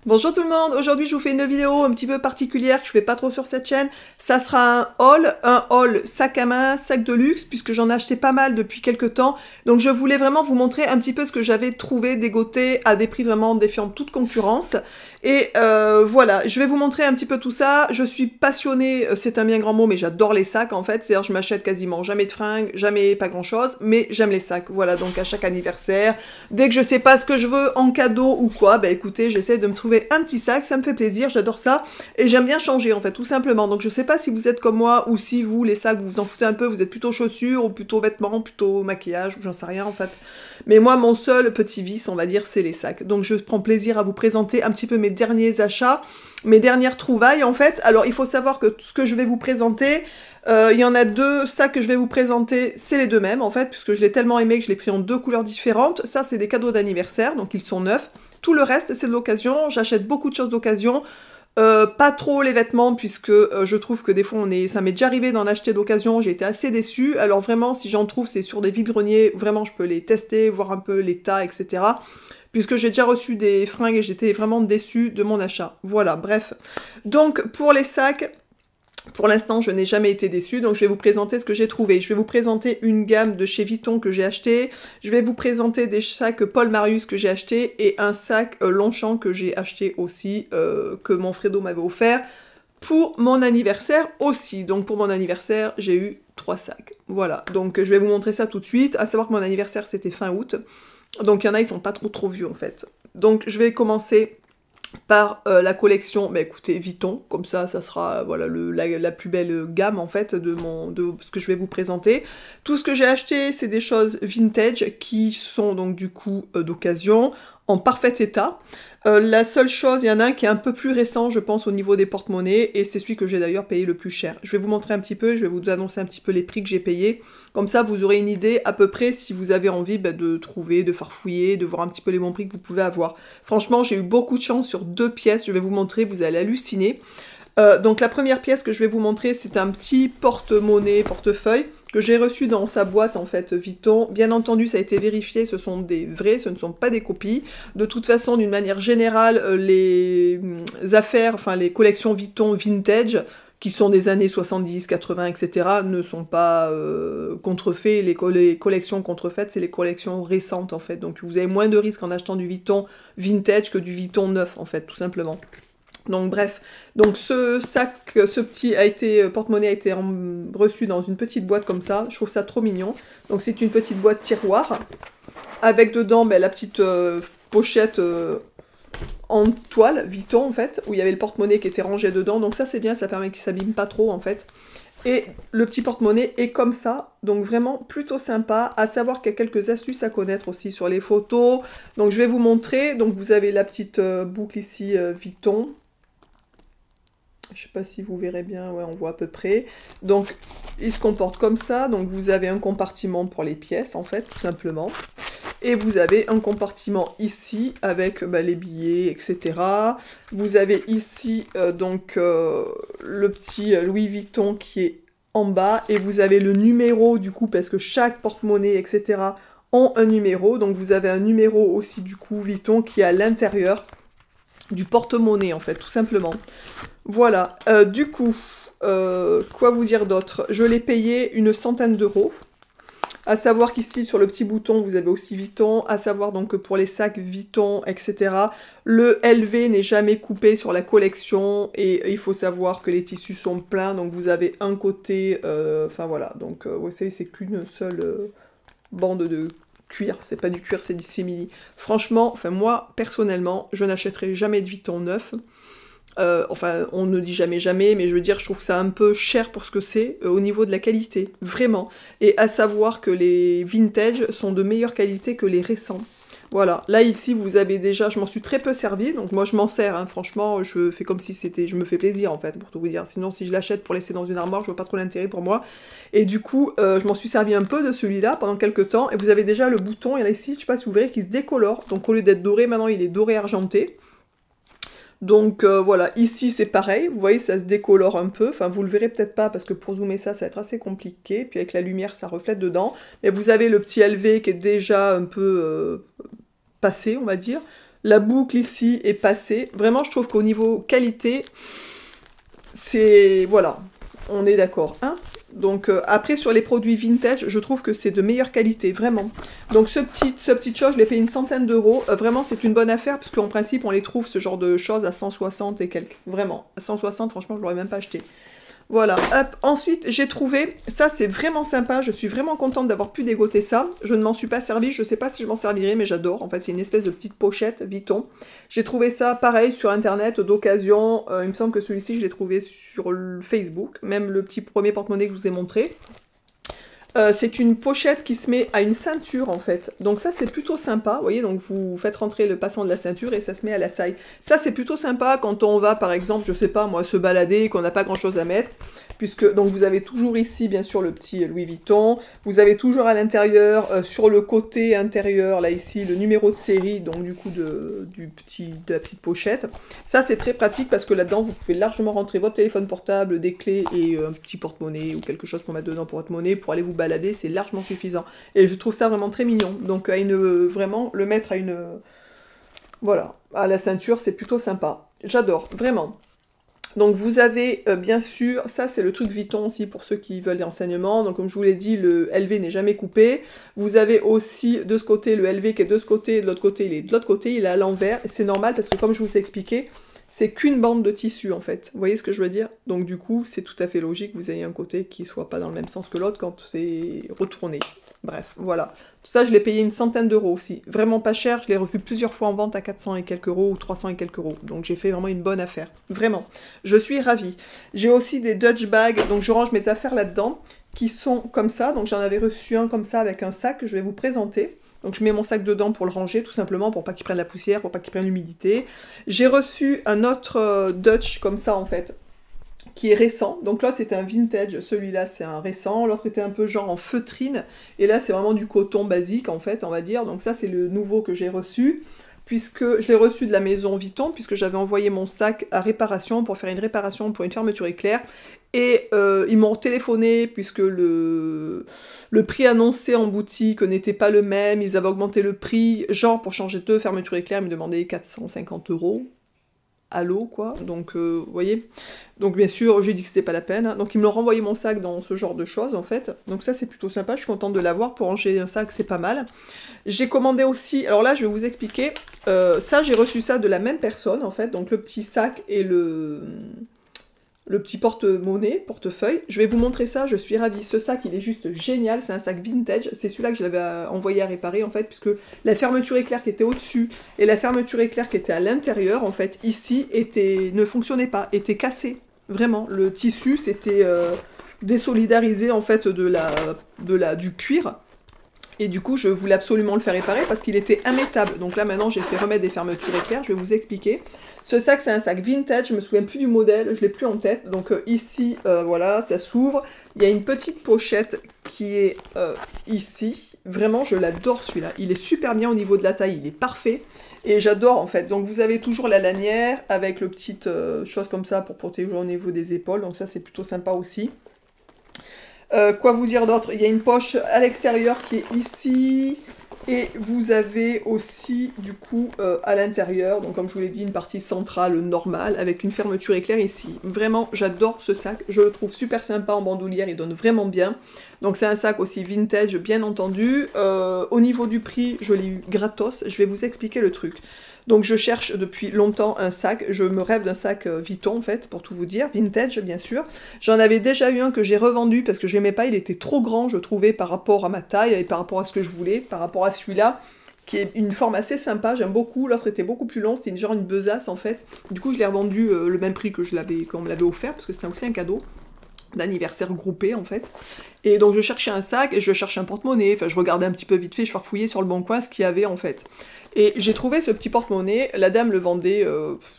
Bonjour tout le monde, aujourd'hui je vous fais une vidéo un petit peu particulière que je fais pas trop sur cette chaîne. Ça sera un haul sac à main, sac de luxe, puisque j'en ai acheté pas mal depuis quelques temps. Donc je voulais vraiment vous montrer un petit peu ce que j'avais trouvé dégoté à des prix vraiment défiant toute concurrence. Et voilà, je vais vous montrer un petit peu tout ça. Je suis passionnée, c'est un bien grand mot, mais j'adore les sacs en fait. C'est-à-dire je m'achète quasiment jamais de fringues, jamais pas grand chose, mais j'aime les sacs. Voilà, donc à chaque anniversaire, dès que je sais pas ce que je veux en cadeau ou quoi, bah écoutez, j'essaie de me trouver un petit sac, ça me fait plaisir, j'adore ça. Et j'aime bien changer en fait, tout simplement. Donc je sais pas si vous êtes comme moi ou si vous, les sacs, vous vous en foutez un peu, vous êtes plutôt chaussures ou plutôt vêtements, plutôt maquillage, ou j'en sais rien en fait. Mais moi, mon seul petit vice, on va dire, c'est les sacs. Donc je prends plaisir à vous présenter un petit peu mes derniers achats, mes dernières trouvailles en fait. Alors il faut savoir que ce que je vais vous présenter, il y en a deux sacs que je vais vous présenter, c'est les deux mêmes en fait, puisque je l'ai tellement aimé que je l'ai pris en deux couleurs différentes. Ça c'est des cadeaux d'anniversaire, donc ils sont neufs. Tout le reste c'est de l'occasion, j'achète beaucoup de choses d'occasion. Pas trop les vêtements, puisque je trouve que des fois ça m'est déjà arrivé d'en acheter d'occasion, j'ai été assez déçue. Alors vraiment, si j'en trouve, c'est sur des vides-greniers, vraiment je peux les tester, voir un peu l'état, etc. Puisque j'ai déjà reçu des fringues et j'étais vraiment déçue de mon achat. Voilà, bref. Donc pour les sacs, pour l'instant, je n'ai jamais été déçue, donc je vais vous présenter ce que j'ai trouvé. Je vais vous présenter une gamme de chez Vuitton que j'ai acheté. Je vais vous présenter des sacs Paul Marius que j'ai acheté et un sac Longchamp que j'ai acheté aussi, que mon Fredo m'avait offert pour mon anniversaire aussi. Donc pour mon anniversaire, j'ai eu 3 sacs. Voilà, donc je vais vous montrer ça tout de suite. À savoir que mon anniversaire, c'était fin août. Donc il y en a, ils sont pas trop vieux en fait. Donc je vais commencer par la collection, bah écoutez, Vuitton, comme ça sera voilà, la plus belle gamme en fait de ce que je vais vous présenter. Tout ce que j'ai acheté, c'est des choses vintage qui sont donc du coup d'occasion, en parfait état. La seule chose, il y en a un qui est un peu plus récent, je pense, au niveau des porte-monnaies, et c'est celui que j'ai d'ailleurs payé le plus cher. Je vais vous montrer un petit peu, je vais vous annoncer un petit peu les prix que j'ai payés. Comme ça, vous aurez une idée à peu près si vous avez envie de trouver, de farfouiller, de voir un petit peu les bons prix que vous pouvez avoir. Franchement, j'ai eu beaucoup de chance sur 2 pièces, je vais vous montrer, vous allez halluciner. Donc la première pièce que je vais vous montrer, c'est un petit porte-monnaie, portefeuille, que j'ai reçu dans sa boîte en fait Vuitton. Bien entendu, ça a été vérifié, ce sont des vrais, ce ne sont pas des copies. De toute façon, d'une manière générale, les affaires, enfin les collections Vuitton vintage, qui sont des années 70, 80, etc., ne sont pas contrefaits. Les collections contrefaites, c'est les collections récentes, en fait. Donc vous avez moins de risques en achetant du Vuitton vintage que du Vuitton neuf, en fait, tout simplement. Donc bref, donc ce sac, ce petit porte-monnaie a été reçu dans une petite boîte comme ça. Je trouve ça trop mignon. Donc c'est une petite boîte tiroir, avec dedans la petite pochette en toile, Vuitton en fait, où il y avait le porte-monnaie qui était rangé dedans, donc ça c'est bien, ça permet qu'il s'abîme pas trop en fait. Et le petit porte-monnaie est comme ça, donc vraiment plutôt sympa, à savoir qu'il y a quelques astuces à connaître aussi sur les photos, donc je vais vous montrer. Donc vous avez la petite boucle ici Vuitton, je sais pas si vous verrez bien, ouais on voit à peu près, donc il se comporte comme ça, donc vous avez un compartiment pour les pièces en fait, tout simplement. Et vous avez un compartiment ici avec les billets, etc. Vous avez ici le petit Louis Vuitton qui est en bas. Et vous avez le numéro du coup, parce que chaque porte-monnaie, etc. ont un numéro. Donc vous avez un numéro aussi du coup Vuitton qui est à l'intérieur du porte-monnaie en fait, tout simplement. Voilà, du coup, quoi vous dire d'autre? Je l'ai payé une centaine d'euros. À savoir qu'ici, sur le petit bouton, vous avez aussi Vuitton. À savoir donc que pour les sacs Vuitton, etc., le LV n'est jamais coupé sur la collection. Et il faut savoir que les tissus sont pleins. Donc vous avez un côté... Enfin voilà, donc vous savez, c'est qu'une seule bande de cuir. C'est pas du cuir, c'est du simili. Franchement, enfin moi, personnellement, je n'achèterai jamais de Vuitton neuf. Enfin, on ne dit jamais jamais, mais je veux dire, je trouve ça un peu cher pour ce que c'est, au niveau de la qualité, vraiment. Et à savoir que les vintage sont de meilleure qualité que les récents. Voilà, là ici vous avez déjà, je m'en suis très peu servi, donc moi je m'en sers, hein. Franchement, je fais comme si c'était, je me fais plaisir en fait, pour tout vous dire. Sinon si je l'achète pour laisser dans une armoire, je vois pas trop l'intérêt pour moi. Et du coup, je m'en suis servi un peu de celui-là pendant quelques temps, et vous avez déjà le bouton, il y en a ici, je sais pas si vous verrez, qui se décolore. Donc au lieu d'être doré, maintenant il est doré argenté. Donc voilà, ici c'est pareil, vous voyez ça se décolore un peu, enfin vous le verrez peut-être pas parce que pour zoomer ça, ça va être assez compliqué, puis avec la lumière ça reflète dedans, mais vous avez le petit LV qui est déjà un peu passé on va dire, La boucle ici est passée. Vraiment, je trouve qu'au niveau qualité, c'est... Voilà, on est d'accord, hein. Donc après, sur les produits vintage, je trouve que c'est de meilleure qualité, vraiment. Donc ce petit chose, je l'ai payé une centaine d'euros. Vraiment, c'est une bonne affaire, parce qu'en principe, on les trouve, ce genre de choses, à 160 et quelques. Vraiment, à 160, franchement, je l'aurais même pas acheté. Voilà, hop. Ensuite, j'ai trouvé, ça c'est vraiment sympa, je suis vraiment contente d'avoir pu dégoter ça. Je ne m'en suis pas servi, je sais pas si je m'en servirai, mais j'adore. En fait, c'est une espèce de petite pochette Vuitton. J'ai trouvé ça, pareil, sur Internet, d'occasion. Il me semble que celui-ci, je l'ai trouvé sur Facebook, même le petit premier porte-monnaie que je vous ai montré. C'est une pochette qui se met à une ceinture en fait. Donc ça c'est plutôt sympa, vous voyez, donc vous faites rentrer le passant de la ceinture et ça se met à la taille. Ça c'est plutôt sympa quand on va par exemple, je sais pas moi, se balader, qu'on n'a pas grand chose à mettre. Puisque, donc vous avez toujours ici bien sûr le petit Louis Vuitton, vous avez toujours à l'intérieur, sur le côté intérieur, là ici, le numéro de série, donc du coup de la petite pochette. Ça c'est très pratique parce que là-dedans vous pouvez largement rentrer votre téléphone portable, des clés et un petit porte-monnaie ou quelque chose pour mettre dedans pour votre monnaie, pour aller vous balader, c'est largement suffisant. Et je trouve ça vraiment très mignon, donc vraiment le mettre à une... Voilà, à la ceinture c'est plutôt sympa, j'adore, vraiment. Donc vous avez bien sûr, ça c'est le truc Vuitton aussi pour ceux qui veulent des renseignements, donc comme je vous l'ai dit, le LV n'est jamais coupé. Vous avez aussi de ce côté le LV qui est de ce côté, de l'autre côté il est de l'autre côté, il est à l'envers, et c'est normal parce que comme je vous ai expliqué, c'est qu'une bande de tissu en fait, vous voyez ce que je veux dire? Donc du coup c'est tout à fait logique que vous ayez un côté qui soit pas dans le même sens que l'autre quand c'est retourné. Bref, voilà. Tout ça, je l'ai payé une centaine d'euros aussi. Vraiment pas cher, je l'ai revu plusieurs fois en vente à 400 et quelques euros ou 300 et quelques euros. Donc j'ai fait vraiment une bonne affaire. Vraiment. Je suis ravie. J'ai aussi des Dutch bags, donc je range mes affaires là-dedans, qui sont comme ça. Donc j'en avais reçu un comme ça avec un sac que je vais vous présenter. Donc je mets mon sac dedans pour le ranger, tout simplement, pour pas qu'il prenne la poussière, pour pas qu'il prenne l'humidité. J'ai reçu un autre Dutch comme ça, en fait, qui est récent. Donc l'autre c'était un vintage, celui-là c'est un récent, l'autre était un peu genre en feutrine, et là c'est vraiment du coton basique en fait, on va dire. Donc ça c'est le nouveau que j'ai reçu, puisque je l'ai reçu de la maison Vuitton, puisque j'avais envoyé mon sac à réparation pour faire une réparation pour une fermeture éclair, et ils m'ont téléphoné puisque le prix annoncé en boutique n'était pas le même, ils avaient augmenté le prix, genre pour changer de fermeture éclair, ils me demandaient 450 €. À l'eau, quoi, donc vous voyez, donc bien sûr j'ai dit que c'était pas la peine, hein. Donc ils me l'ont renvoyé mon sac dans ce genre de choses en fait, donc ça c'est plutôt sympa, je suis contente de l'avoir, pour ranger un sac c'est pas mal. J'ai commandé aussi, alors là je vais vous expliquer, ça j'ai reçu ça de la même personne en fait, donc le petit sac et le petit porte-monnaie, portefeuille. Je vais vous montrer ça, je suis ravie. Ce sac, il est juste génial, c'est un sac vintage. C'est celui-là que je l'avais envoyé à réparer, en fait, puisque la fermeture éclair qui était au-dessus et la fermeture éclair qui était à l'intérieur, en fait, ici, ne fonctionnait pas, était cassé. Vraiment, le tissu, c'était désolidarisé, en fait, du cuir. Et du coup, je voulais absolument le faire réparer parce qu'il était immétable. Donc là, maintenant, j'ai fait remettre des fermetures éclair. Je vais vous expliquer. Ce sac, c'est un sac vintage. Je me souviens plus du modèle. Je l'ai plus en tête. Donc ici, voilà, ça s'ouvre. Il y a une petite pochette qui est ici. Vraiment, je l'adore celui-là. Il est super bien au niveau de la taille. Il est parfait. Et j'adore, en fait. Donc vous avez toujours la lanière avec le petit chose comme ça pour protéger au niveau des épaules. Donc ça, c'est plutôt sympa aussi. Quoi vous dire d'autre? Il y a une poche à l'extérieur qui est ici, et vous avez aussi du coup à l'intérieur, donc comme je vous l'ai dit, une partie centrale normale avec une fermeture éclair ici. Vraiment, j'adore ce sac, je le trouve super sympa en bandoulière, il donne vraiment bien. Donc c'est un sac aussi vintage, bien entendu. Au niveau du prix, je l'ai eu gratos, je vais vous expliquer le truc. Donc je cherche depuis longtemps un sac, je me rêve d'un sac Vuitton en fait, pour tout vous dire, vintage bien sûr. J'en avais déjà eu un que j'ai revendu parce que j'aimais pas, il était trop grand je trouvais par rapport à ma taille et par rapport à ce que je voulais, par rapport à celui-là, qui est une forme assez sympa, j'aime beaucoup, l'autre était beaucoup plus long, c'était genre une besace en fait. Du coup je l'ai revendu le même prix que qu'on me l'avait offert, parce que c'était aussi un cadeau d'anniversaire groupé en fait. Et donc je cherchais un sac et je cherchais un porte-monnaie, enfin je regardais un petit peu vite fait, je farfouillais sur le bon coin ce qu'il y avait en fait. Et j'ai trouvé ce petit porte-monnaie, la dame le vendait,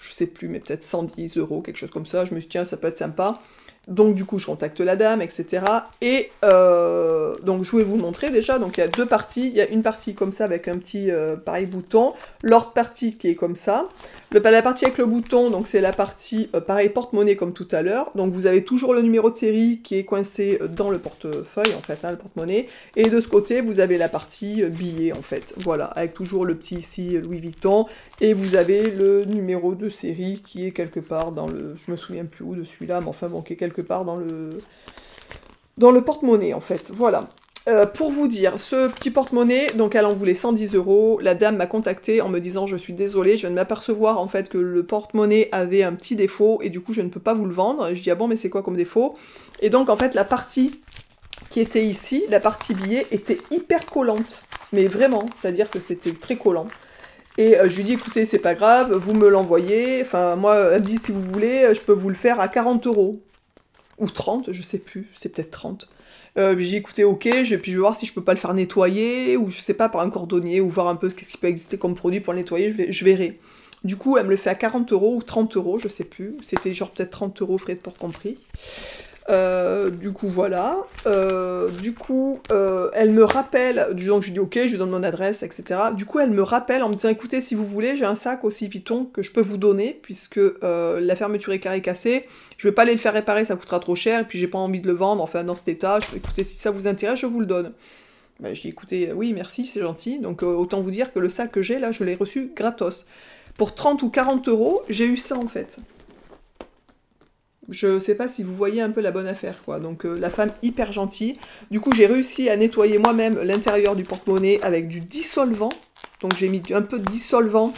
je sais plus, mais peut-être 110 €, quelque chose comme ça, je me suis dit tiens ça peut être sympa. Donc du coup je contacte la dame, etc. Et donc je voulais vous le montrer déjà, donc il y a deux parties, il y a une partie comme ça avec un petit pareil bouton, l'autre partie qui est comme ça. La partie avec le bouton, donc c'est la partie, pareil, porte-monnaie comme tout à l'heure. Donc vous avez toujours le numéro de série qui est coincé dans le portefeuille, en fait, hein, le porte-monnaie. Et de ce côté, vous avez la partie billet, en fait. Voilà, avec toujours le petit ici Louis Vuitton. Et vous avez le numéro de série qui est quelque part dans le... Je me souviens plus où de celui-là, mais enfin bon, qui est quelque part dans le porte-monnaie, en fait. Voilà. Pour vous dire, ce petit porte-monnaie, donc elle en voulait 110 €, la dame m'a contacté en me disant je suis désolée, je viens de m'apercevoir en fait que le porte-monnaie avait un petit défaut et du coup je ne peux pas vous le vendre. Je dis ah bon mais c'est quoi comme défaut? Et donc en fait la partie qui était ici, la partie billet, était hyper collante, mais vraiment, c'est-à-dire que c'était très collant. Et je lui dis écoutez c'est pas grave, vous me l'envoyez, enfin moi elle me dit si vous voulez je peux vous le faire à 40 € ou 30, je sais plus, c'est peut-être 30. J'ai écouté ok, puis je vais voir si je peux pas le faire nettoyer, ou je sais pas, par un cordonnier, ou voir un peu ce qui peut exister comme produit pour le nettoyer, je verrai. Du coup, elle me le fait à 40 € ou 30 €, je sais plus. C'était genre peut-être 30 € frais de port compris. Du coup, voilà. Elle me rappelle, donc je lui dis ok, je lui donne mon adresse, etc. Du coup, elle me rappelle en me disant écoutez, si vous voulez, j'ai un sac aussi Vuitton que je peux vous donner, puisque la fermeture éclair est cassée. Je vais pas aller le faire réparer, ça coûtera trop cher, et puis j'ai pas envie de le vendre, enfin dans cet état. Écoutez, si ça vous intéresse, je vous le donne. Ben, je dis écoutez, oui, merci, c'est gentil. Donc autant vous dire que le sac que j'ai là, je l'ai reçu gratos. Pour 30 ou 40 €, j'ai eu ça en fait. Je sais pas si vous voyez un peu la bonne affaire, quoi. Donc la femme hyper gentille. Du coup, j'ai réussi à nettoyer moi-même l'intérieur du porte-monnaie avec du dissolvant. Donc j'ai mis un peu de dissolvant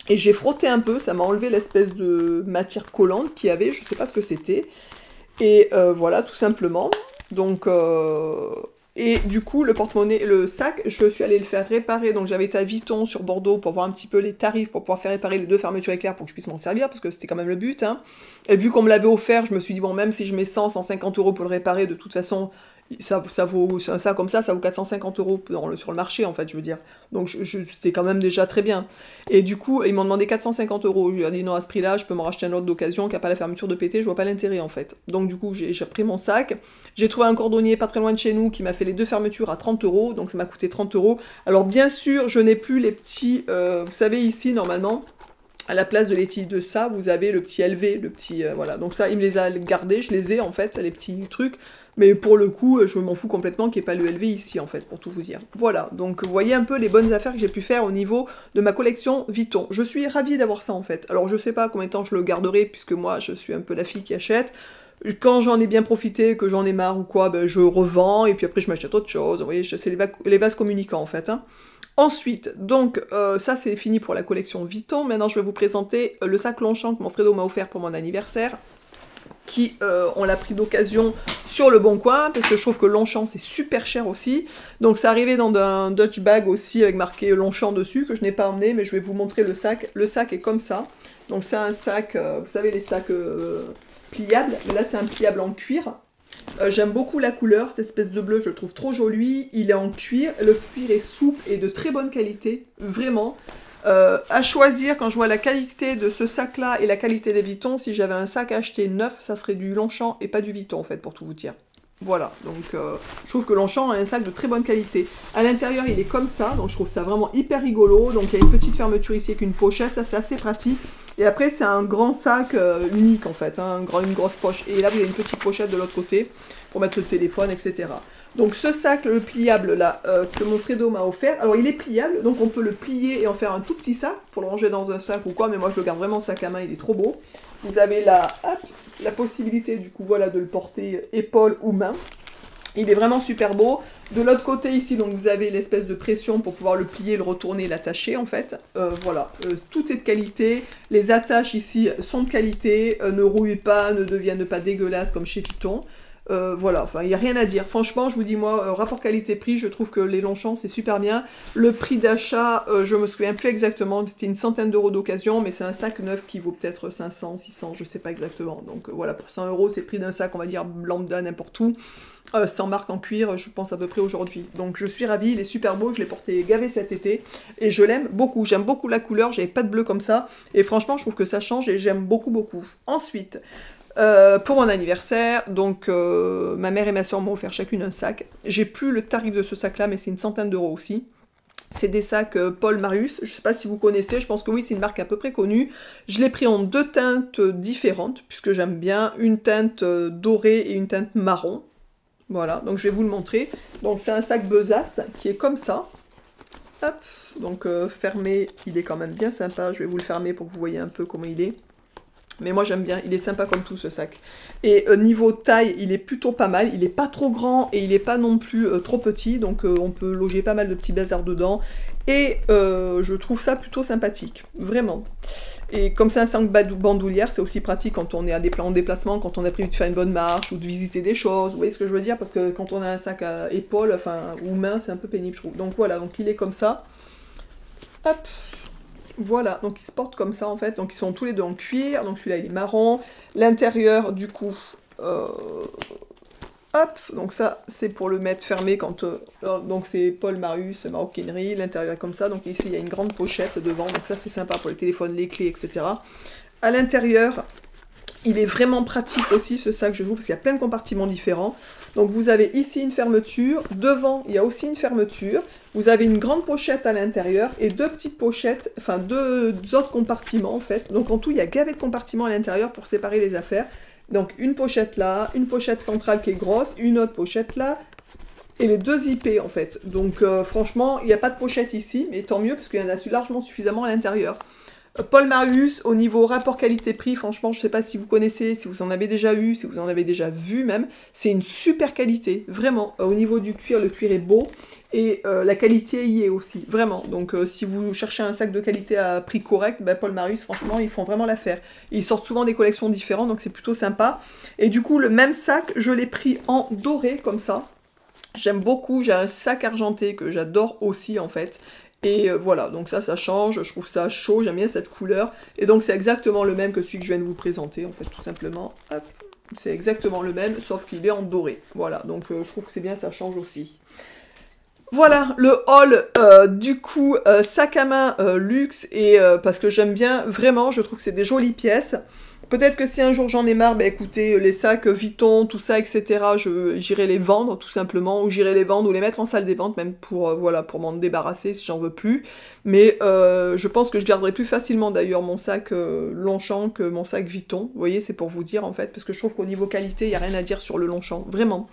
et j'ai frotté un peu. Ça m'a enlevé l'espèce de matière collante qu'il y avait. Je sais pas ce que c'était. Et voilà, tout simplement. Donc... Et du coup, le porte-monnaie, le sac, je suis allée le faire réparer. Donc j'avais été à Vuitton sur Bordeaux pour voir un petit peu les tarifs pour pouvoir faire réparer les deux fermetures éclair pour que je puisse m'en servir, parce que c'était quand même le but. Hein. Et vu qu'on me l'avait offert, je me suis dit, bon, même si je mets 150 € pour le réparer, de toute façon, ça vaut, un sac comme ça vaut 450 € sur le marché, en fait, je veux dire. Donc c'était quand même déjà très bien. Et du coup, ils m'ont demandé 450 €. Je lui ai dit, non, à ce prix-là, je peux m'en racheter un autre d'occasion qui n'a pas la fermeture de péter, je vois pas l'intérêt, en fait. Donc du coup, j'ai pris mon sac. J'ai trouvé un cordonnier pas très loin de chez nous qui m'a fait les deux fermetures à 30 €, donc ça m'a coûté 30 €. Alors bien sûr, je n'ai plus les petits... vous savez, ici, normalement... À la place de l'étille de ça, vous avez le petit LV, le petit... voilà, donc ça, il me les a gardés, je les ai en fait, les petits trucs. Mais pour le coup, je m'en fous complètement qu'il n'y ait pas le LV ici en fait, pour tout vous dire. Voilà, donc vous voyez un peu les bonnes affaires que j'ai pu faire au niveau de ma collection Vuitton. Je suis ravie d'avoir ça en fait. Alors je sais pas combien de temps je le garderai, puisque moi je suis un peu la fille qui achète. Quand j'en ai bien profité, que j'en ai marre ou quoi, ben, je revends, et puis après je m'achète autre chose. Vous voyez, c'est les vases communicants en fait. Hein. Ensuite, donc, ça c'est fini pour la collection Vuitton. Maintenant, je vais vous présenter le sac Longchamp que mon Fredo m'a offert pour mon anniversaire, qui, on l'a pris d'occasion sur le Bon Coin, parce que je trouve que Longchamp c'est super cher aussi. Donc, ça arrivait dans un Dutch bag aussi, avec marqué Longchamp dessus, que je n'ai pas emmené, mais je vais vous montrer le sac. Le sac est comme ça. Donc, c'est un sac, vous savez, les sacs pliables, mais là c'est un pliable en cuir. J'aime beaucoup la couleur, cette espèce de bleu, je le trouve trop joli. Il est en cuir, le cuir est souple et de très bonne qualité, vraiment. À choisir, quand je vois la qualité de ce sac-là et la qualité des Vuitton, si j'avais un sac à acheter neuf, ça serait du Longchamp et pas du Vuitton, en fait, pour tout vous dire. Voilà, donc je trouve que Longchamp a un sac de très bonne qualité. À l'intérieur, il est comme ça, donc je trouve ça vraiment hyper rigolo. Donc il y a une petite fermeture ici avec une pochette, ça c'est assez pratique. Et après, c'est un grand sac unique en fait, hein, une grosse poche. Et là, vous avez une petite pochette de l'autre côté pour mettre le téléphone, etc. Donc ce sac, le pliable là, que mon Fredo m'a offert, alors il est pliable, donc on peut le plier et en faire un tout petit sac pour le ranger dans un sac ou quoi, mais moi je le garde vraiment sac à main, il est trop beau. Vous avez la possibilité du coup voilà de le porter épaule ou main. Il est vraiment super beau. De l'autre côté ici, donc vous avez l'espèce de pression pour pouvoir le plier, le retourner, l'attacher en fait. Voilà, tout est de qualité. Les attaches ici sont de qualité, ne rouillent pas, ne deviennent pas dégueulasses comme chez Vuitton. Voilà, enfin il n'y a rien à dire. Franchement, je vous dis moi, rapport qualité-prix, je trouve que les Longchamp c'est super bien. Le prix d'achat, je me souviens plus exactement, c'était une centaine d'euros d'occasion, mais c'est un sac neuf qui vaut peut-être 500, 600, je sais pas exactement. Donc voilà, pour 100 €, c'est le prix d'un sac, on va dire lambda n'importe où. Sans marque en cuir, je pense à peu près aujourd'hui. Donc je suis ravie, il est super beau, je l'ai porté gavé cet été, et je l'aime beaucoup. J'aime beaucoup la couleur, j'avais pas de bleu comme ça, et franchement je trouve que ça change, et j'aime beaucoup beaucoup. Ensuite, pour mon anniversaire, donc ma mère et ma soeur m'ont offert chacune un sac. J'ai plus le tarif de ce sac là, mais c'est une centaine d'euros aussi. C'est des sacs Paul Marius, je ne sais pas si vous connaissez, je pense que oui, c'est une marque à peu près connue. Je l'ai pris en 2 teintes différentes, puisque j'aime bien une teinte dorée et une teinte marron. Voilà, donc je vais vous le montrer. Donc c'est un sac besace qui est comme ça. Hop, donc fermé, il est quand même bien sympa. Je vais vous le fermer pour que vous voyez un peu comment il est. Mais moi j'aime bien, il est sympa comme tout ce sac. Et niveau taille, il est plutôt pas mal. Il est pas trop grand et il est pas non plus trop petit. Donc on peut loger pas mal de petits bazars dedans. Et je trouve ça plutôt sympathique, vraiment. Et comme c'est un sac bandoulière, c'est aussi pratique quand on est en déplacement, quand on a prévu de faire une bonne marche ou de visiter des choses. Vous voyez ce que je veux dire? Parce que quand on a un sac à épaules, enfin, ou main, c'est un peu pénible, je trouve. Donc voilà, donc il est comme ça. Hop. Voilà, donc ils se portent comme ça en fait, donc ils sont tous les deux en cuir, donc celui-là il est marron, l'intérieur du coup, hop, donc ça c'est pour le mettre fermé quand, donc c'est Paul Marius, maroquinerie, l'intérieur est comme ça, donc ici il y a une grande pochette devant, donc ça c'est sympa pour les téléphones, les clés, etc. À l'intérieur, il est vraiment pratique aussi ce sac je trouve, parce qu'il y a plein de compartiments différents. Donc vous avez ici une fermeture, devant il y a aussi une fermeture, vous avez une grande pochette à l'intérieur et 2 petites pochettes, enfin 2 autres compartiments en fait. Donc en tout il y a gavé de compartiments à l'intérieur pour séparer les affaires. Donc une pochette là, une pochette centrale qui est grosse, une autre pochette là, et les 2 zippés en fait. Donc franchement il n'y a pas de pochette ici, mais tant mieux parce qu'il y en a largement suffisamment à l'intérieur. Paul Marius, au niveau rapport qualité-prix, franchement, je ne sais pas si vous connaissez, si vous en avez déjà eu, si vous en avez déjà vu même, c'est une super qualité, vraiment. Au niveau du cuir, le cuir est beau, et la qualité y est aussi, vraiment. Donc si vous cherchez un sac de qualité à prix correct, ben, Paul Marius, franchement, ils font vraiment l'affaire. Ils sortent souvent des collections différentes, donc c'est plutôt sympa. Et du coup, le même sac, je l'ai pris en doré, comme ça. J'aime beaucoup, j'ai un sac argenté que j'adore aussi, en fait. Et voilà, donc ça change, je trouve ça chaud, j'aime bien cette couleur. Et donc c'est exactement le même que celui que je viens de vous présenter, en fait, tout simplement. Hop, c'est exactement le même, sauf qu'il est en doré. Voilà, donc je trouve que c'est bien, ça change aussi. Voilà, le haul, du coup, sac à main luxe, et parce que j'aime bien, vraiment, je trouve que c'est des jolies pièces. Peut-être que si un jour j'en ai marre, bah écoutez, les sacs Vuitton, tout ça, etc., j'irai les vendre, tout simplement, ou j'irai les vendre, ou les mettre en salle des ventes, même pour, voilà, pour m'en débarrasser, si j'en veux plus. Mais je pense que je garderai plus facilement, d'ailleurs, mon sac Longchamp que mon sac Vuitton. Vous voyez, c'est pour vous dire, en fait, parce que je trouve qu'au niveau qualité, il n'y a rien à dire sur le Longchamp, vraiment.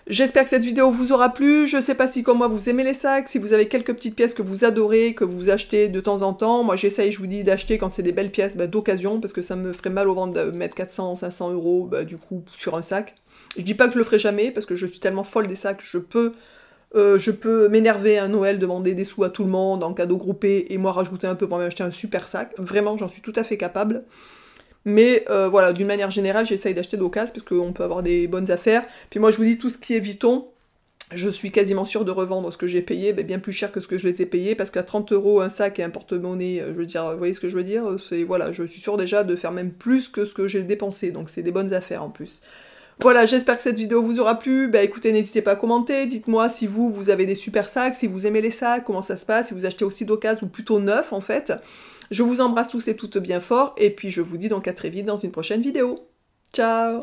J'espère que cette vidéo vous aura plu, je sais pas si comme moi vous aimez les sacs, si vous avez quelques petites pièces que vous adorez, que vous achetez de temps en temps. Moi j'essaye, je vous dis, d'acheter quand c'est des belles pièces d'occasion, parce que ça me ferait mal au ventre de mettre 400, 500 euros du coup sur un sac. Je dis pas que je le ferai jamais, parce que je suis tellement folle des sacs, je peux m'énerver à Noël, demander des sous à tout le monde en cadeau groupé, et moi rajouter un peu pour m'acheter un super sac. Vraiment, j'en suis tout à fait capable. Mais voilà, d'une manière générale, j'essaye d'acheter d'occasion parce qu'on peut avoir des bonnes affaires. Puis moi, je vous dis, tout ce qui est Vuitton, je suis quasiment sûre de revendre ce que j'ai payé, bien plus cher que ce que je les ai payés, parce qu'à 30 € un sac et un porte-monnaie, je veux dire, vous voyez ce que je veux dire? C'est, voilà, je suis sûre déjà de faire même plus que ce que j'ai dépensé, donc c'est des bonnes affaires en plus. Voilà, j'espère que cette vidéo vous aura plu. Écoutez, n'hésitez pas à commenter, dites-moi si vous avez des super sacs, si vous aimez les sacs, comment ça se passe, si vous achetez aussi d'occasion ou plutôt neuf en fait. Je vous embrasse tous et toutes bien fort, et puis je vous dis donc à très vite dans une prochaine vidéo. Ciao!